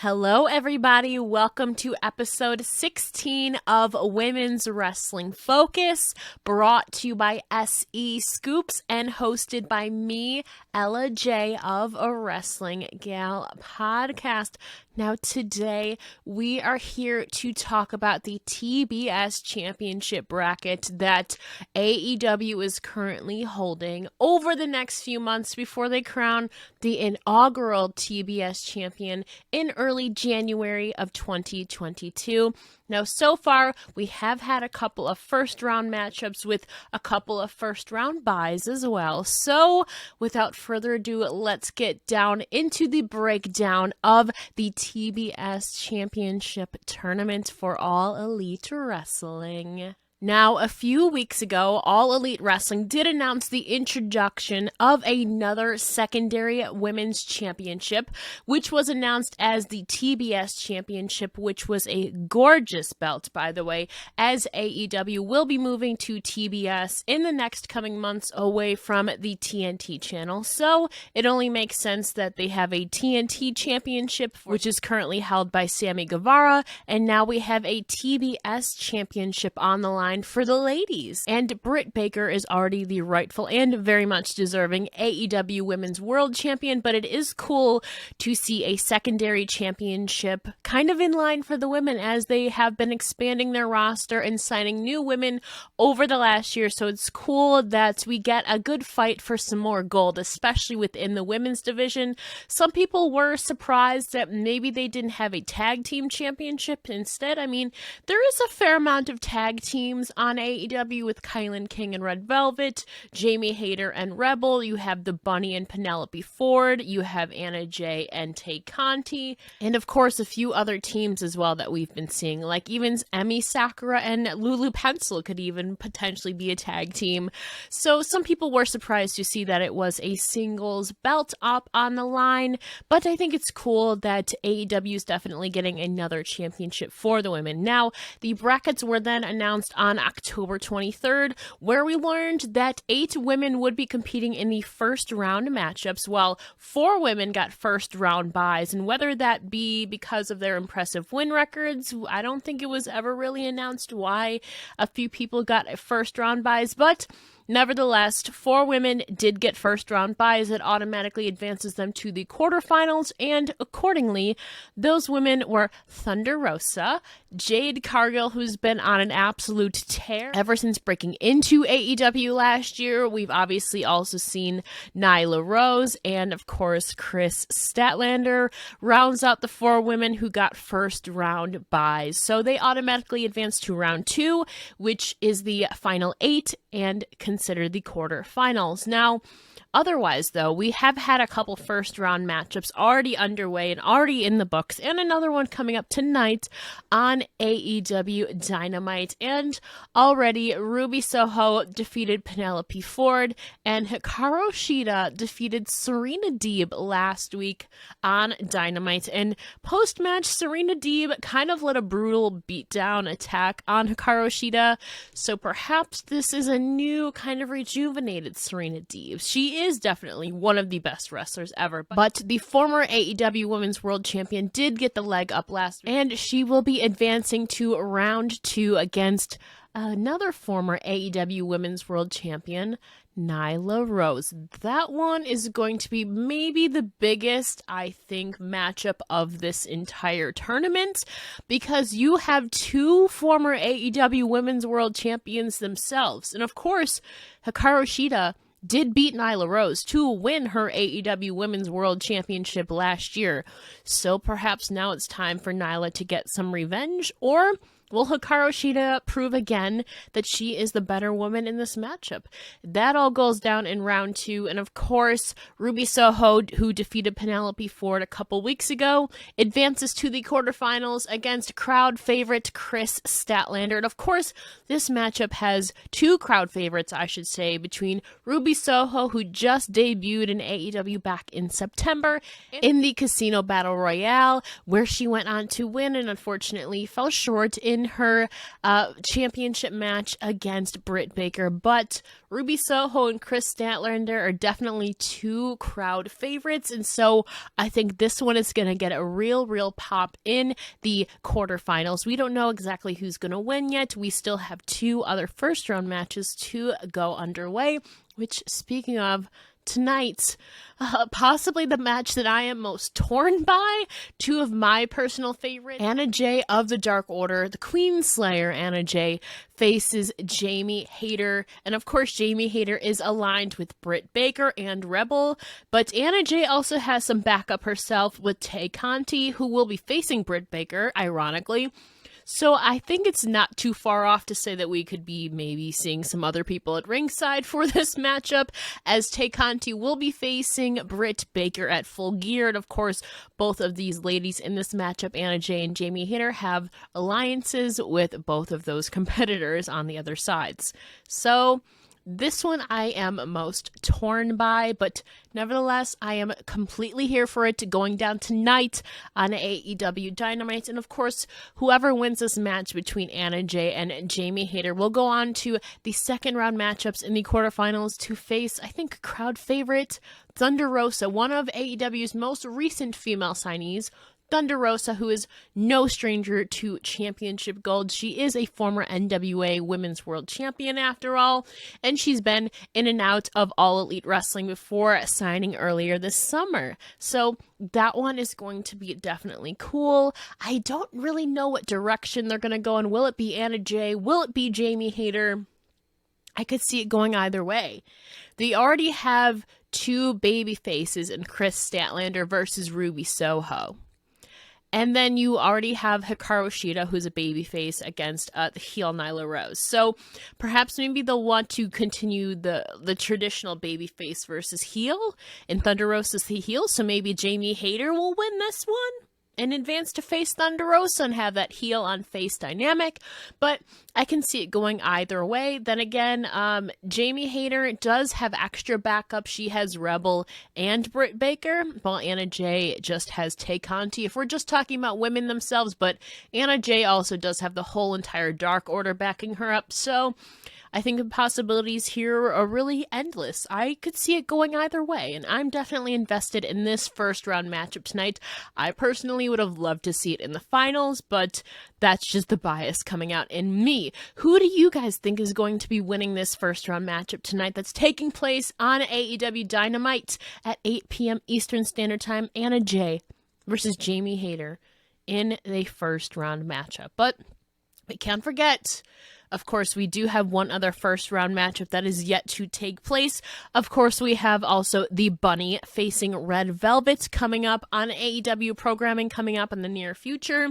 Hello, everybody. Welcome to episode 16 of Women's Wrestling Focus, brought to you by SEScoops and hosted by me, Ella J of a Wrestling Gal podcast. Now, today we are here to talk about the TBS championship bracket that AEW is currently holding over the next few months before they crown the inaugural TBS champion in early January of 2022. Now, so far, we have had a couple of first-round matchups with a couple of first-round buys as well. So, without further ado, let's get down into the breakdown of the TBS Championship Tournament for All Elite Wrestling. Now, a few weeks ago, All Elite Wrestling did announce the introduction of another secondary women's championship, which was announced as the TBS Championship, which was a gorgeous belt, by the way, as AEW will be moving to TBS in the next coming months away from the TNT channel. So, it only makes sense that they have a TNT Championship, which is currently held by Sammy Guevara, and now we have a TBS Championship on the line for the ladies. And Britt Baker is already the rightful and very much deserving AEW Women's World Champion, but it is cool to see a secondary championship kind of in line for the women as they have been expanding their roster and signing new women over the last year. So it's cool that we get a good fight for some more gold, especially within the women's division. Some people were surprised that maybe they didn't have a tag team championship instead. I mean, there is a fair amount of tag teams on AEW with Kylan King and Red Velvet, Jamie Hayter and Rebel. You have the Bunny and Penelope Ford. You have Anna Jay and Tay Conti. And of course, a few other teams as well that we've been seeing, like even Emi Sakura and Lulu Pencil could even potentially be a tag team. So some people were surprised to see that it was a singles belt up on the line, but I think it's cool that AEW is definitely getting another championship for the women. Now, the brackets were then announced on October 23rd, where we learned that 8 women would be competing in the first round matchups, while 4 women got first round buys. And whether that be because of their impressive win records, I don't think it was ever really announced why a few people got first round buys, but nevertheless, 4 women did get first-round buys. It automatically advances them to the quarterfinals, and accordingly, those women were Thunder Rosa, Jade Cargill, who's been on an absolute tear ever since breaking into AEW last year. We've obviously also seen Nyla Rose, and of course, Chris Statlander rounds out the 4 women who got first-round buys. So they automatically advance to round 2, which is the final 8, and consider the quarterfinals. Now, otherwise, though, we have had a couple first-round matchups already underway and already in the books, and another one coming up tonight on AEW Dynamite. And already, Ruby Soho defeated Penelope Ford, and Hikaru Shida defeated Serena Deeb last week on Dynamite. And post-match, Serena Deeb kind of led a brutal beatdown attack on Hikaru Shida, so perhaps this is a new kind of rejuvenated Serena Deeb. She is definitely one of the best wrestlers ever, but the former AEW Women's World Champion did get the leg up last week, and she will be advancing to round 2 against another former AEW Women's World Champion, Nyla Rose. That one is going to be maybe the biggest, I think, matchup of this entire tournament, because you have 2 former AEW Women's World Champions themselves. And of course, Hikaru Shida did beat Nyla Rose to win her AEW Women's World Championship last year. So perhaps now it's time for Nyla to get some revenge, or will Hikaru Shida prove again that she is the better woman in this matchup? That all goes down in round 2. And of course, Ruby Soho, who defeated Penelope Ford a couple weeks ago, advances to the quarterfinals against crowd favorite Chris Statlander. And of course, this matchup has 2 crowd favorites, I should say, between Ruby Soho, who just debuted in AEW back in September in the Casino Battle Royale, where she went on to win and unfortunately fell short in in her championship match against Britt Baker, but Ruby Soho and Chris Statlander are definitely two crowd favorites, and so I think this one is going to get a real pop in the quarterfinals. We don't know exactly who's going to win yet. We still have two other first-round matches to go underway, which, speaking of, tonight, possibly the match that I am most torn by. Two of my personal favorites. Anna Jay of the Dark Order, the Queen Slayer Anna Jay, faces Jamie Hayter. And of course, Jamie Hayter is aligned with Britt Baker and Rebel. But Anna Jay also has some backup herself with Tay Conti, who will be facing Britt Baker, ironically. So I think it's not too far off to say that we could be maybe seeing some other people at ringside for this matchup, as Tay Conti will be facing Britt Baker at Full Gear. And of course, both of these ladies in this matchup, Anna Jay and Jamie Hayter, have alliances with both of those competitors on the other sides. So this one I am most torn by, but nevertheless, I am completely here for it, going down tonight on AEW Dynamite. And of course, whoever wins this match between Anna Jay and Jamie Hayter will go on to the second round matchups in the quarterfinals to face, I think, crowd favorite Thunder Rosa, one of AEW's most recent female signees. Thunder Rosa, who is no stranger to championship gold. She is a former NWA Women's World Champion after all, and she's been in and out of All Elite Wrestling before signing earlier this summer. So that one is going to be definitely cool. I don't really know what direction they're going to go in. Will it be Anna Jay? Will it be Jamie Hayter? I could see it going either way. They already have two baby faces in Chris Statlander versus Ruby Soho. And then you already have Hikaru Shida, who's a babyface, against the heel Nyla Rose. So perhaps maybe they'll want to continue the traditional babyface versus heel, and Thunder Rosa's the heel. So maybe Jamie Hayter will win this one and advance to face Thunder Rosa and have that heel on face dynamic. But I can see it going either way. Then again, Jamie Hayter does have extra backup. She has Rebel and Britt Baker, while Anna Jay just has Tay Conti, if we're just talking about women themselves. But Anna Jay also does have the whole entire Dark Order backing her up. So I think the possibilities here are really endless. I could see it going either way, and I'm definitely invested in this first round matchup tonight. I personally would have loved to see it in the finals, but that's just the bias coming out in me. Who do you guys think is going to be winning this first round matchup tonight that's taking place on AEW Dynamite at 8 p.m. Eastern Standard Time? Anna Jay versus Jamie Hayter in the first round matchup. But we can't forget, of course, we do have one other first round matchup that is yet to take place. Of course, we have also the Bunny facing Red Velvet coming up on AEW programming coming up in the near future.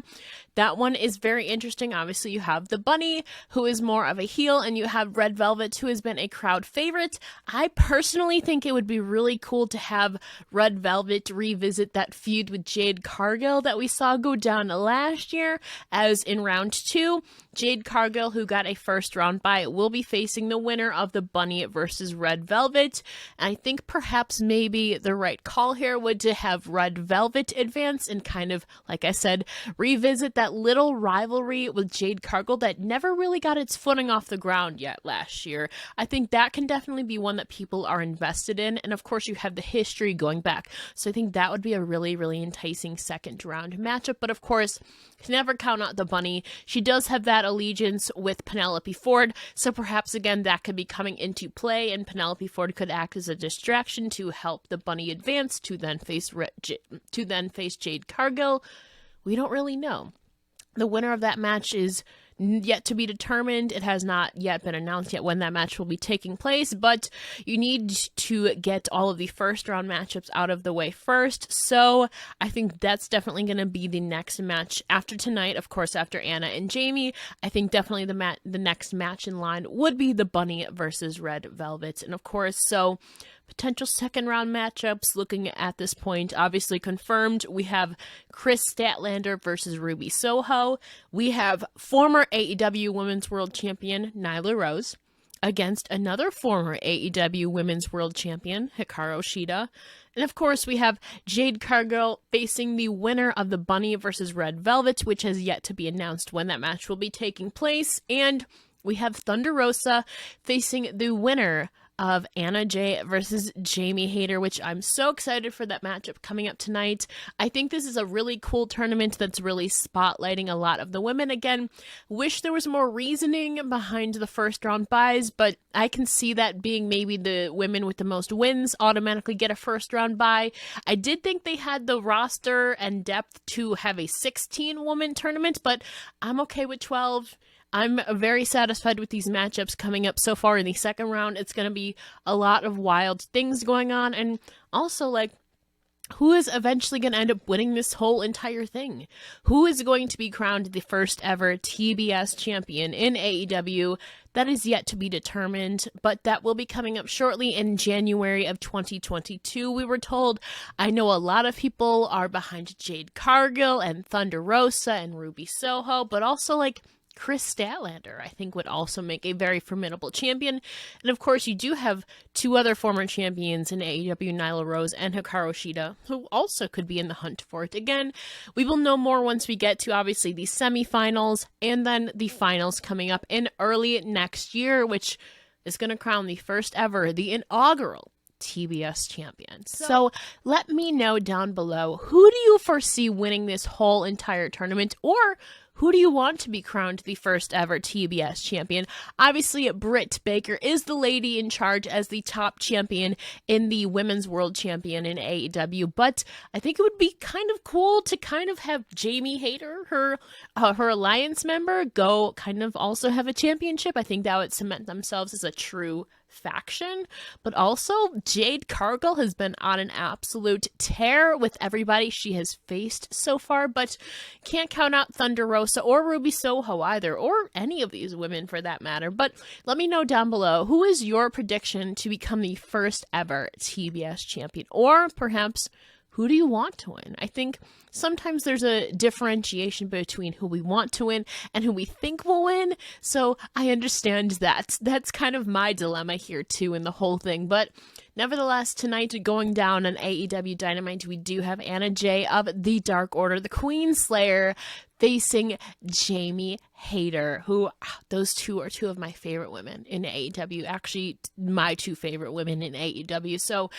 That one is very interesting. Obviously, you have the Bunny, who is more of a heel, and you have Red Velvet, who has been a crowd favorite. I personally think it would be really cool to have Red Velvet revisit that feud with Jade Cargill that we saw go down last year, as in round 2, Jade Cargill, who got a first round bye, will be facing the winner of the Bunny versus Red Velvet. And I think perhaps maybe the right call here would to have Red Velvet advance and kind of, like I said, revisit that little rivalry with Jade Cargill that never really got its footing off the ground yet last year. I think that can definitely be one that people are invested in. And of course, you have the history going back. So I think that would be a really enticing second round matchup. But of course, can never count out the Bunny. She does have that allegiance with Penelope Ford, so perhaps again that could be coming into play, and Penelope Ford could act as a distraction to help the Bunny advance to then face Jade Cargill. We don't really know. The winner of that match is yet to be determined. It has not yet been announced yet when that match will be taking place, but you need to get all of the first round matchups out of the way first. So I think that's definitely going to be the next match after tonight. Of course, after Anna and Jamie, I think definitely the next match in line would be the Bunny versus Red Velvet. And of course, so potential second round matchups looking at this point, obviously confirmed. We have Chris Statlander versus Ruby Soho. We have former AEW Women's World Champion Nyla Rose against another former AEW Women's World Champion, Hikaru Shida. And of course, we have Jade Cargill facing the winner of the Bunny versus Red Velvet, which has yet to be announced when that match will be taking place. And we have Thunder Rosa facing the winner of Anna Jay versus Jamie Hayter, which I'm so excited for that matchup coming up tonight. I think this is a really cool tournament that's really spotlighting a lot of the women. Again, wish there was more reasoning behind the first round buys, but I can see that being maybe the women with the most wins automatically get a first round buy. I did think they had the roster and depth to have a 16-woman tournament, but I'm okay with 12. I'm very satisfied with these matchups coming up so far in the second round. It's going to be a lot of wild things going on. And also, like, who is eventually going to end up winning this whole entire thing? Who is going to be crowned the first ever TBS champion in AEW? That is yet to be determined, but that will be coming up shortly in January of 2022, we were told. I know a lot of people are behind Jade Cargill and Thunder Rosa and Ruby Soho, but also, like, Chris Statlander, I think, would also make a very formidable champion. And of course, you do have two other former champions in AEW, Nyla Rose and Hikaru Shida, who also could be in the hunt for it. Again, we will know more once we get to, obviously, the semifinals and then the finals coming up in early next year, which is going to crown the first ever, the inaugural TBS champion. So let me know down below, who do you foresee winning this whole entire tournament, or who do you want to be crowned the first ever TBS champion? Obviously, Britt Baker is the lady in charge as the top champion in the Women's World Champion in AEW, but I think it would be kind of cool to kind of have Jamie Hayter, her alliance member, go kind of also have a championship. I think that would cement themselves as a true faction. But also, Jade Cargill has been on an absolute tear with everybody she has faced so far, but can't count out Thunder Rosa or Ruby Soho either, or any of these women for that matter. But let me know down below, who is your prediction to become the first ever TBS champion? Or perhaps, who do you want to win? I think sometimes there's a differentiation between who we want to win and who we think will win. So I understand that. That's kind of my dilemma here too in the whole thing. But nevertheless, tonight going down on AEW Dynamite, we do have Anna Jay of the Dark Order, the Queen Slayer, facing Jamie Hayter, who, those two are two of my favorite women in AEW. Actually, my two favorite women in AEW. So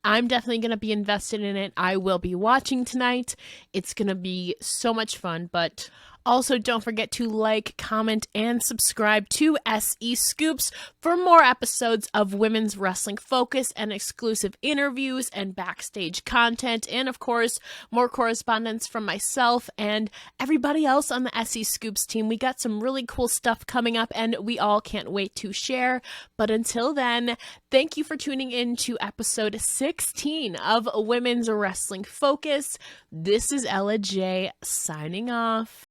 I'm definitely going to be invested in it. I will be watching tonight. It's going to be so much fun, but also don't forget to like, comment, and subscribe to SEScoops for more episodes of Women's Wrestling Focus and exclusive interviews and backstage content, and of course, more correspondence from myself and everybody else on the SEScoops team. We got some really cool stuff coming up, and we all can't wait to share. But until then, thank you for tuning in to episode 16 of Women's Wrestling Focus. This is Ella J signing off.